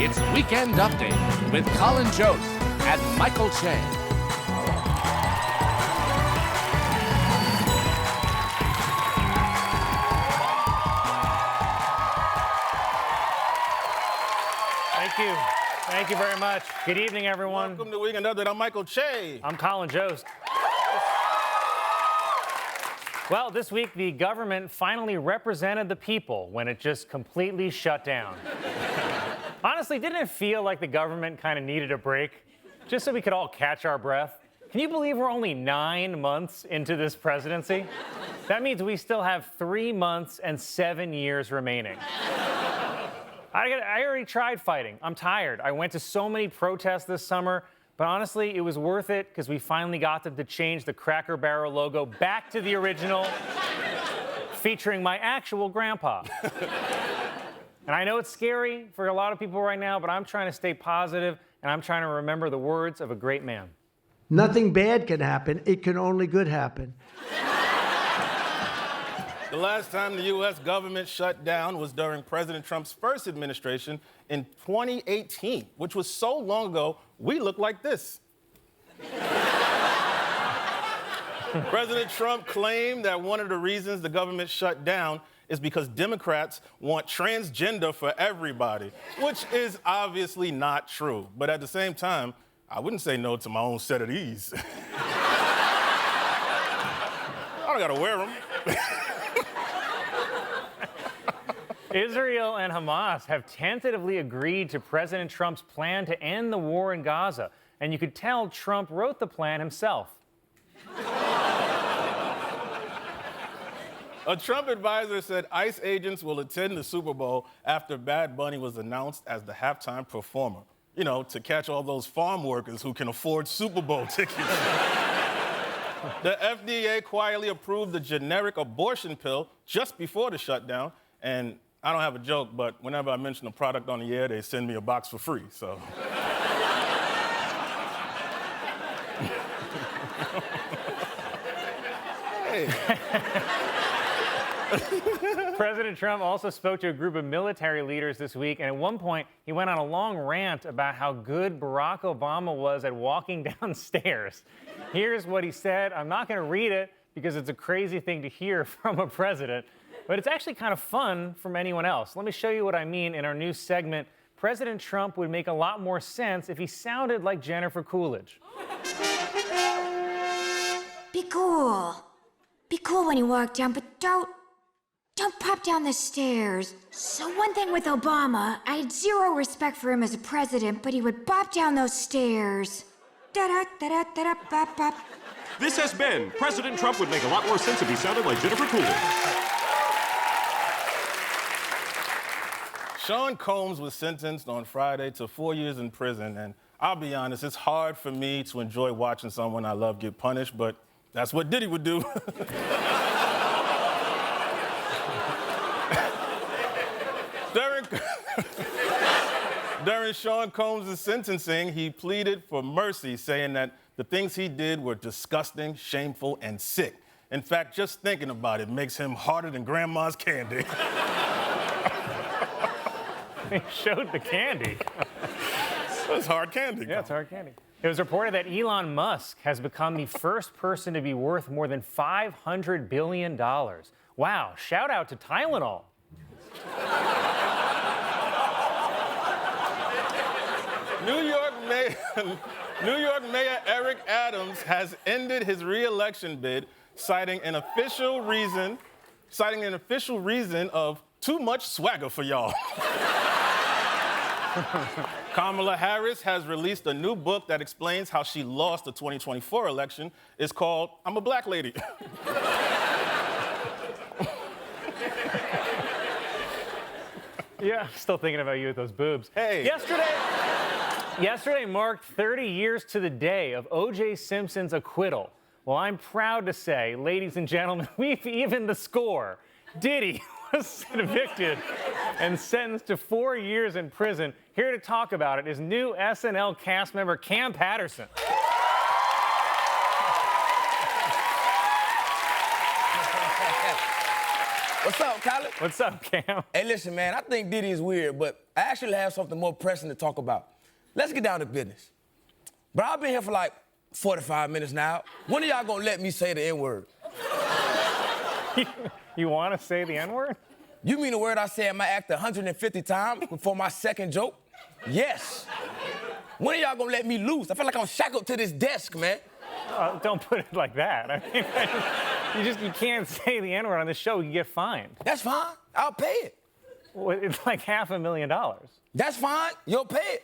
It's Weekend Update with Colin Jost and Michael Che. Thank you. Thank you very much. Good evening, everyone. Welcome to Weekend Update. I'm Michael Che. I'm Colin Jost. Well, this week, the government finally represented the people when it just completely shut down. Honestly, didn't it feel like the government kind of needed a break? Just so we could all catch our breath? Can you believe we're only 9 months into this presidency? That means we still have 3 months and 7 years remaining. I already tried fighting. I'm tired. I went to so many protests this summer, but honestly, it was worth it because we finally got them to change the Cracker Barrel logo back to the original, featuring my actual grandpa. And I know it's scary for a lot of people right now, but I'm trying to stay positive, and I'm trying to remember the words of a great man. Nothing bad can happen. It can only good happen. The last time the U.S. government shut down was during President Trump's first administration in 2018, which was so long ago, we look like this. President Trump claimed that one of the reasons the government shut down is because Democrats want transgender for everybody, which is obviously not true. But at the same time, I wouldn't say no to my own set of these. I don't gotta wear them. Israel and Hamas have tentatively agreed to President Trump's plan to end the war in Gaza, and you could tell Trump wrote the plan himself. A Trump advisor said ICE agents will attend the Super Bowl after Bad Bunny was announced as the halftime performer. You know, to catch all those farm workers who can afford Super Bowl tickets. The FDA quietly approved the generic abortion pill just before the shutdown, and I don't have a joke, but whenever I mention a product on the air, they send me a box for free, so. Hey. President Trump also spoke to a group of military leaders this week, and at one point, he went on a long rant about how good Barack Obama was at walking down stairs. Here's what he said. I'm not going to read it because it's a crazy thing to hear from a president, but it's actually kind of fun from anyone else. Let me show you what I mean in our new segment. President Trump would make a lot more sense if he sounded like Jennifer Coolidge. Be cool. Be cool when you walk down, but don't pop down the stairs. So one thing with Obama, I had zero respect for him as a president, but he would bop down those stairs. Da-da-da-da-da-bop-bop. This has been President Trump would make a lot more sense if he sounded like Jennifer Coolidge. Sean Combs was sentenced on Friday to 4 years in prison, and I'll be honest, it's hard for me to enjoy watching someone I love get punished, but that's what Diddy would do. During Sean Combs' sentencing, he pleaded for mercy, saying that the things he did were disgusting, shameful, and sick. In fact, just thinking about it makes him harder than grandma's candy. He showed the candy. It's hard candy. Yeah, it's hard candy. It was reported that Elon Musk has become the first person to be worth more than $500 billion. Wow, shout out to Tylenol. New York Mayor Eric Adams has ended his re-election bid, citing an official reason of too much swagger for y'all. Kamala Harris has released a new book that explains how she lost the 2024 election. It's called I'm a Black Lady. Yeah, still thinking about you with those boobs. Hey. Yesterday marked 30 years to the day of O.J. Simpson's acquittal. Well, I'm proud to say, ladies and gentlemen, we've evened the score. Diddy was convicted and sentenced to 4 years in prison. Here to talk about it is new SNL cast member Cam Patterson. What's up? up, Khaled? What's up, Cam? Hey, listen, man, I think Diddy is weird, but I actually have something more pressing to talk about. Let's get down to business. But I've been here for like 45 minutes now. When are y'all gonna let me say the N-word? You want to say the N-word? You mean the word I say in my act 150 times before my second joke? Yes. When are y'all gonna let me loose? I feel like I'm shackled to this desk, man. Don't put it like that. I mean, you can't say the N-word on this show. You get fined. That's fine. I'll pay it. Well, it's like $500,000. That's fine. You'll pay it.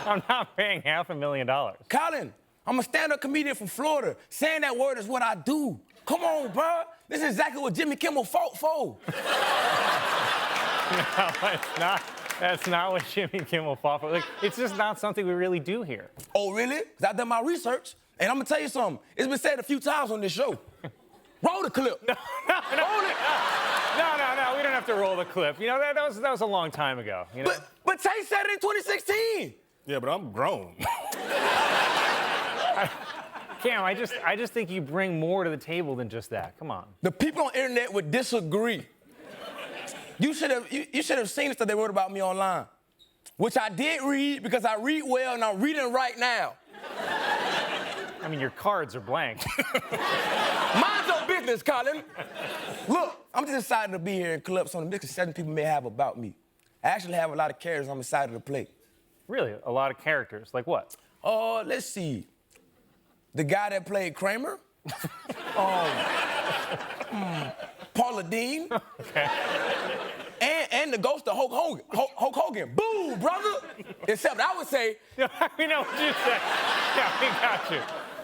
I'm not paying $500,000. Colin, I'm a stand-up comedian from Florida. Saying that word is what I do. Come on, bro. This is exactly what Jimmy Kimmel fought for. No, that's not what Jimmy Kimmel fought for. Like, it's just not something we really do here. Oh, really? Because I've done my research, and I'm going to tell you something. It's been said a few times on this show. Roll the clip. No. We don't have to roll the clip. You know, that was a long time ago. You know? But Tay said it in 2016. Yeah, but I'm grown. Cam, I just think you bring more to the table than just that. Come on. The people on the internet would disagree. You should have seen the stuff they wrote about me online, which I did read because I read well and I'm reading right now. I mean, your cards are blank. Mind your business, Colin. Look, I'm just excited to be here and clear up some of the misconceptions people may have about me. I actually have a lot of characters I'm excited to play. Really? A lot of characters? Like what? Let's see. The guy that played Kramer. Paula Dean. Okay. And the ghost of Hulk Hogan. Hulk Hogan. Boo, brother! Except I would say... We know what you said. Yeah, we got you.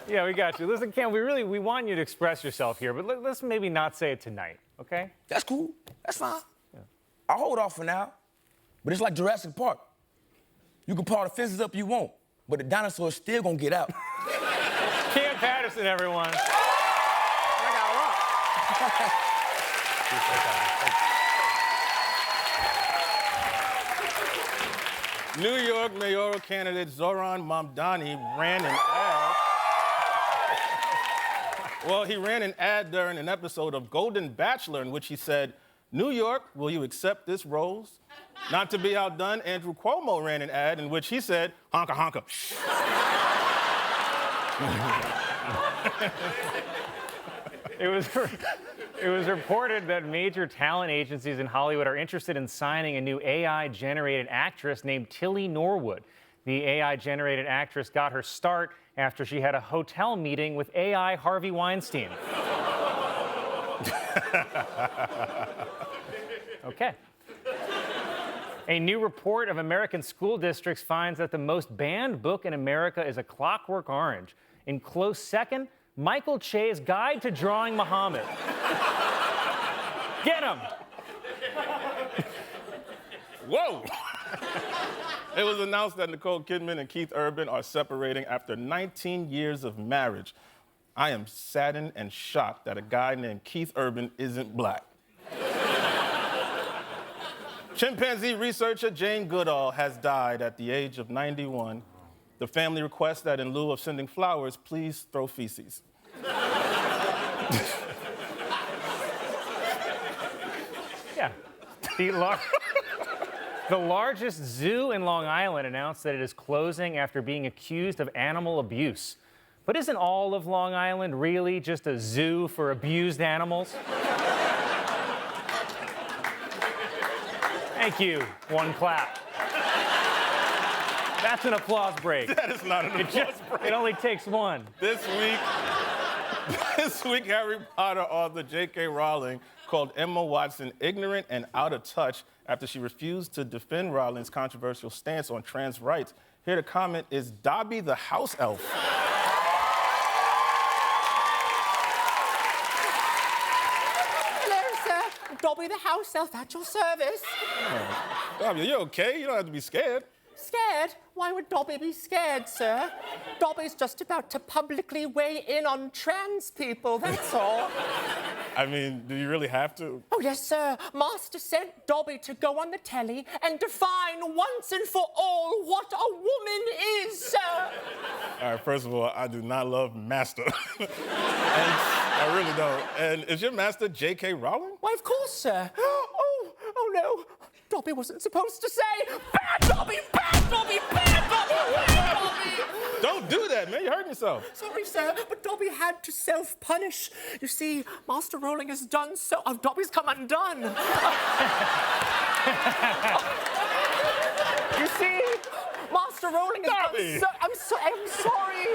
Yeah, we got you. Listen, Cam, we want you to express yourself here, but let's maybe not say it tonight, okay? That's cool. That's fine. Yeah. I'll hold off for now. But it's like Jurassic Park. You can power the fences up you want, but the dinosaur's still gonna get out. Cam Patterson, everyone. New York mayoral candidate Zohran Mamdani ran an ad. Well, he ran an ad during an episode of Golden Bachelor in which he said, "New York, will you accept this rose?" Not to be outdone, Andrew Cuomo ran an ad in which he said, "Honka, honka." It was reported that major talent agencies in Hollywood are interested in signing a new AI-generated actress named Tilly Norwood. The AI-generated actress got her start after she had a hotel meeting with AI Harvey Weinstein. Okay. A new report of American school districts finds that the most banned book in America is A Clockwork Orange. In close second, Michael Che's Guide to Drawing Muhammad. Get him! Whoa! It was announced that Nicole Kidman and Keith Urban are separating after 19 years of marriage. I am saddened and shocked that a guy named Keith Urban isn't black. Chimpanzee researcher Jane Goodall has died at the age of 91. The family requests that in lieu of sending flowers, please throw feces. Yeah. The largest zoo in Long Island announced that it is closing after being accused of animal abuse. But isn't all of Long Island really just a zoo for abused animals? Thank you. One clap. That's an applause break. That is not an applause break. It only takes one. This week, Harry Potter author J.K. Rowling called Emma Watson ignorant and out of touch after she refused to defend Rowling's controversial stance on trans rights. Here to comment is Dobby the house elf. Hello, sir. Dobby the house elf at your service. Dobby, are you okay? You don't have to be scared. Scared? Why would Dobby be scared, sir? Dobby's just about to publicly weigh in on trans people, that's all. I mean, do you really have to? Oh, yes, sir. Master sent Dobby to go on the telly and define once and for all what a woman is, sir. All right, first of all, I do not love Master. And I really don't. And is your master J.K. Rowling? Why, of course, sir. Oh, no. Dobby wasn't supposed to say, bad Dobby, bad Dobby, bad Dobby, bad Dobby. Don't do that, man. You're hurting yourself. Sorry, sir, but Dobby had to self-punish. You see, Master Rowling has done so... Oh, Dobby's come undone. You see, Master Rowling has Dobby. done so... I'm sorry.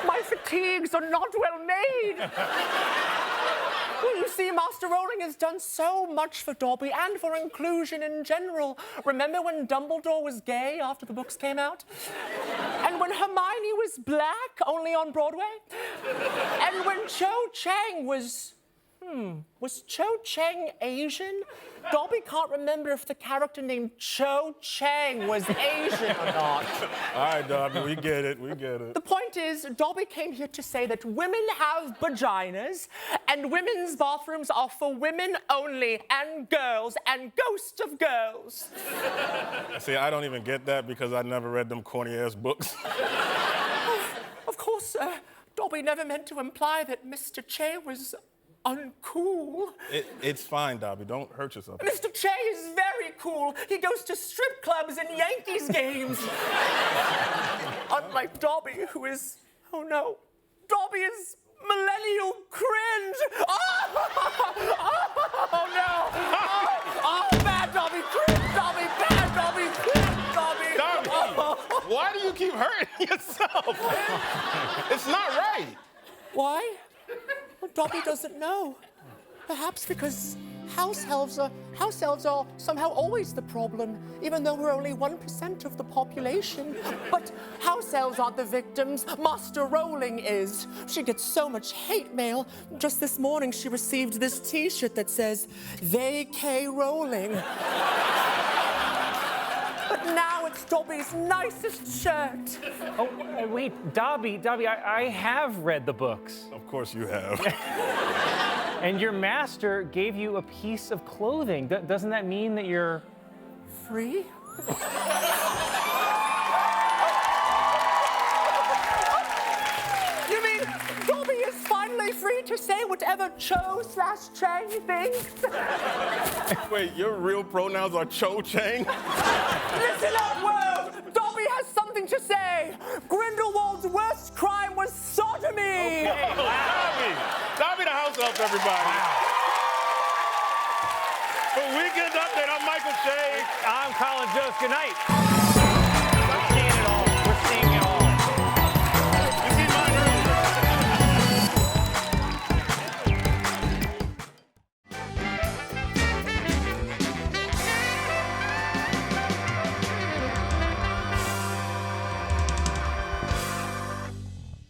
My fatigues are not well made. Well, you see, Master Rowling has done so much for Dobby and for inclusion in general. Remember when Dumbledore was gay after the books came out? And when Hermione was black, only on Broadway? And when Cho Chang was... Was Cho Chang Asian? Dobby can't remember if the character named Cho Chang was Asian or not. All right, Dobby, we get it. We get it. The point is, Dobby came here to say that women have vaginas and women's bathrooms are for women only and girls and ghosts of girls. See, I don't even get that because I never read them corny-ass books. Of course, sir. Dobby never meant to imply that Mr. Che was uncool. It's fine, Dobby. Don't hurt yourself. Mr. Che is very cool. He goes to strip clubs and Yankees games. Unlike Dobby, who is... Oh, no. Dobby is millennial cringe. Oh no. Oh, bad Dobby. Cringe Dobby. Bad Dobby. Cringe Dobby. Dobby, why do you keep hurting yourself? It's not right. Why? Well, Dobby doesn't know. Perhaps because house elves are somehow always the problem, even though we're only 1% of the population. But house elves aren't the victims. Master Rowling is. She gets so much hate mail. Just this morning, she received this T-shirt that says, "They K Rowling." But now it's Dobby's nicest shirt. Oh, wait, Dobby, I have read the books. Of course you have. And your master gave you a piece of clothing. Doesn't that mean that you're... Free? You mean Dobby is finally free to say whatever Cho/Chang thinks? Wait, your real pronouns are Cho Chang? Listen up, world! Dobby has something to say. Grindelwald's worst crime was sodomy. Okay. Dobby the house elf, everybody. Wow. For Weekend Update, I'm Michael Shea. I'm Colin Jost. Good night.